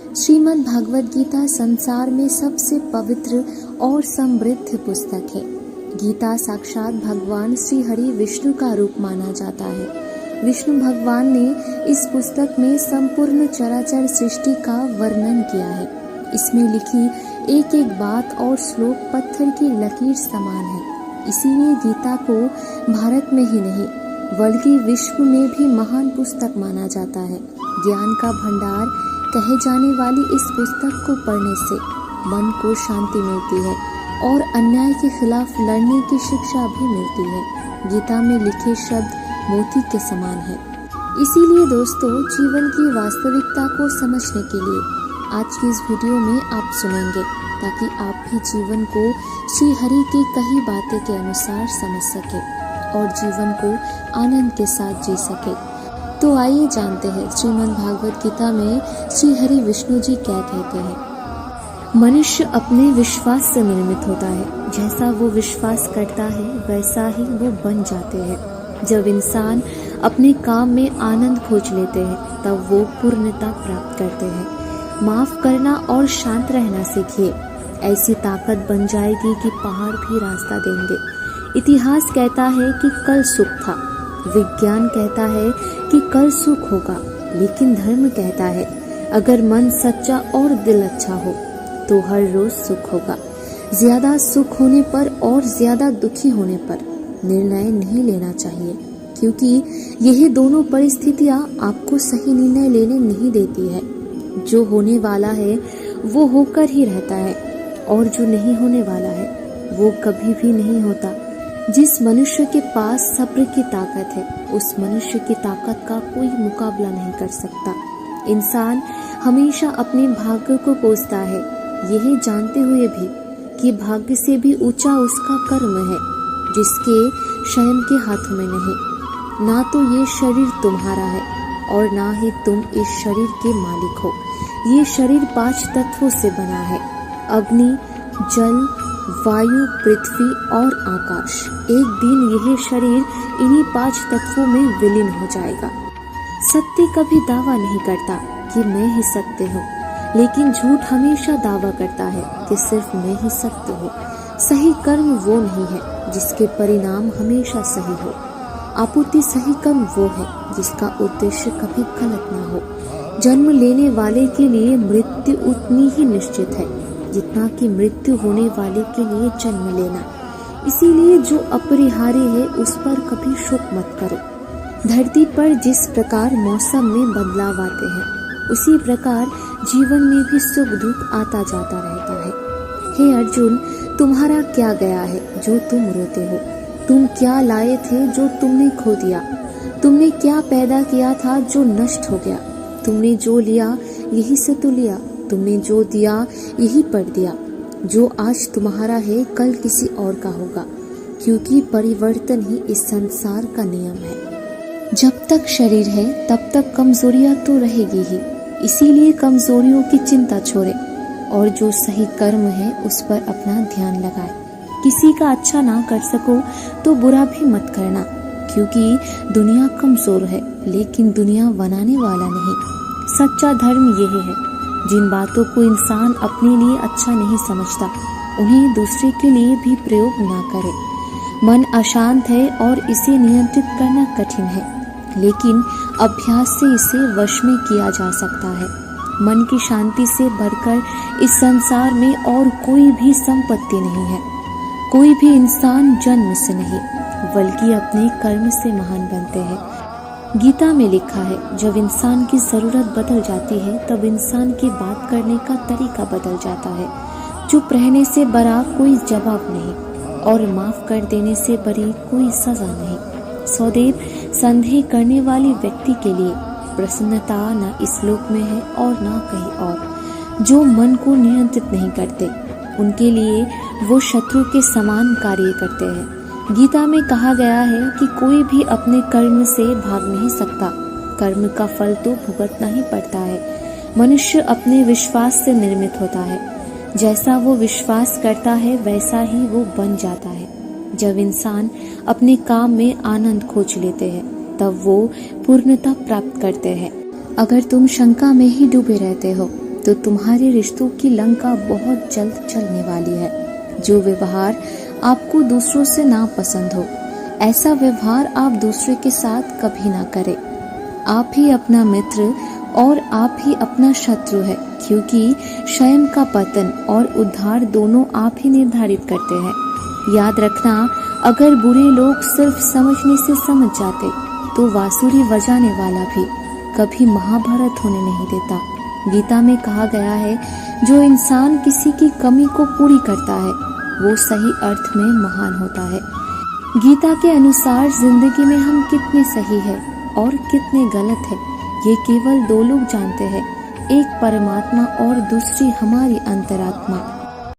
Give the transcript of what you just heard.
श्रीमद् भागवत गीता संसार में सबसे पवित्र और समृद्ध पुस्तक है। गीता साक्षात भगवान श्री हरि विष्णु का रूप माना जाता है। विष्णु भगवान ने इस पुस्तक में संपूर्ण चराचर सृष्टि का वर्णन किया है। इसमें लिखी एक एक बात और श्लोक पत्थर की लकीर समान है। इसीलिए गीता को भारत में ही नहीं बल्कि विश्व में भी महान पुस्तक माना जाता है। ज्ञान का भंडार कहे जाने वाली इस पुस्तक को पढ़ने से मन को शांति मिलती है और अन्याय के खिलाफ लड़ने की शिक्षा भी मिलती है। गीता में लिखे शब्द मोती के समान है। इसीलिए दोस्तों, जीवन की वास्तविकता को समझने के लिए आज की इस वीडियो में आप सुनेंगे, ताकि आप भी जीवन को श्री हरि की कही बातें के अनुसार समझ सके और जीवन को आनंद के साथ जी सके। तो आइए जानते हैं श्रीमद् भागवत गीता में श्री हरि विष्णु जी क्या कहते हैं। मनुष्य अपने विश्वास से निर्मित होता है। जैसा वो विश्वास करता है वैसा ही वो बन जाते हैं। जब इंसान अपने काम में आनंद खोज लेते हैं तब वो पूर्णता प्राप्त करते हैं। माफ करना और शांत रहना सीखिए। ऐसी ताकत बन जाएगी कि पहाड़ भी रास्ता देंगे। इतिहास कहता है कि कल सुख था, विज्ञान कहता है कि कल सुख होगा, लेकिन धर्म कहता है अगर मन सच्चा और दिल अच्छा हो तो हर रोज सुख होगा। ज्यादा सुख होने पर और ज्यादा दुखी होने पर निर्णय नहीं लेना चाहिए, क्योंकि यही दोनों परिस्थितियां आपको सही निर्णय लेने नहीं देती है। जो होने वाला है वो होकर ही रहता है और जो नहीं होने वाला है वो कभी भी नहीं होता। जिस मनुष्य के पास सब्र की ताकत है उस मनुष्य की ताकत का कोई मुकाबला नहीं कर सकता। इंसान हमेशा अपने भाग्य को कोसता है, यही जानते हुए भी कि भाग्य से भी ऊंचा उसका कर्म है, जिसके स्वयं के हाथों में नहीं। ना तो ये शरीर तुम्हारा है और ना ही तुम इस शरीर के मालिक हो। ये शरीर 5 तत्वों से बना है: अग्नि, जल, वायु, पृथ्वी और आकाश। एक दिन यह शरीर इन्हीं 5 तत्वों में विलीन हो जाएगा। सत्य कभी दावा नहीं करता कि मैं ही सत्य हूँ, लेकिन झूठ हमेशा दावा करता है कि सिर्फ मैं ही सत्य हूँ। सही कर्म वो नहीं है जिसके परिणाम हमेशा सही हो। आपूर्ति सही कर्म वो है जिसका उद्देश्य कभी गलत ना हो। जन्म लेने वाले के लिए मृत्यु उतनी ही निश्चित है जितना कि मृत्यु होने वाले के लिए जन्म लेना। इसीलिए जो अपरिहार्य है उस पर कभी शोक मत करो। धरती पर जिस प्रकार मौसम में बदलाव आते हैं उसी प्रकार जीवन में भी सुख दुख आता जाता रहता है। हे अर्जुन, तुम्हारा क्या गया है जो तुम रोते हो? तुम क्या लाए थे जो तुमने खो दिया? तुमने क्या पैदा किया था जो नष्ट हो गया? तुमने जो लिया यही से तो लिया, तुमने जो दिया यही पर दिया। जो आज तुम्हारा है कल किसी और का होगा, क्योंकि परिवर्तन ही इस संसार का नियम है। जब तक शरीर है तब तक कमजोरियां तो रहेगी ही, इसीलिए कमजोरियों की चिंता छोड़े और जो सही कर्म है उस पर अपना ध्यान लगाए। किसी का अच्छा ना कर सको तो बुरा भी मत करना, क्योंकि दुनिया कमजोर है लेकिन दुनिया बनाने वाला नहीं। सच्चा धर्म यही है। जिन बातों को इंसान अपने लिए अच्छा नहीं समझता उन्हें दूसरे के लिए भी प्रयोग ना करे। मन अशांत है और इसे नियंत्रित करना कठिन है, लेकिन अभ्यास से इसे वश में किया जा सकता है। मन की शांति से बढ़कर इस संसार में और कोई भी संपत्ति नहीं है। कोई भी इंसान जन्म से नहीं बल्कि अपने कर्म से महान बनते हैं। गीता में लिखा है, जब इंसान की जरूरत बदल जाती है तब इंसान की बात करने का तरीका बदल जाता है। चुप रहने से बड़ा कोई जवाब नहीं और माफ कर देने से बड़ी कोई सजा नहीं। सदैव संदेह करने वाली व्यक्ति के लिए प्रसन्नता न इस लोक में है और न कहीं और। जो मन को नियंत्रित नहीं करते उनके लिए वो शत्रु के समान कार्य करते हैं। गीता में कहा गया है कि कोई भी अपने कर्म से भाग नहीं सकता। कर्म का फल तो भुगतना ही पड़ता है। मनुष्य अपने विश्वास से निर्मित होता है। जैसा वो विश्वास करता है वैसा ही वो बन जाता है। जब इंसान अपने काम में आनंद खोज लेते हैं तब वो पूर्णता प्राप्त करते हैं। अगर तुम शंका में ही डूबे रहते हो तो तुम्हारे रिश्तों की लंका बहुत जल्द चलने वाली है। जो व्यवहार आपको दूसरों से ना पसंद हो, ऐसा व्यवहार आप दूसरे के साथ कभी ना करें। आप ही अपना मित्र और आप ही अपना शत्रु है, क्योंकि स्वयं का पतन और उद्धार दोनों आप ही निर्धारित करते हैं। याद रखना, अगर बुरे लोग सिर्फ समझने से समझ जाते तो बांसुरी बजाने वाला भी कभी महाभारत होने नहीं देता। गीता में कहा गया है, जो इंसान किसी की कमी को पूरी करता है वो सही अर्थ में महान होता है। गीता के अनुसार जिंदगी में हम कितने सही है और कितने गलत है, ये केवल दो लोग जानते हैं, एक परमात्मा और दूसरी हमारी अंतरात्मा।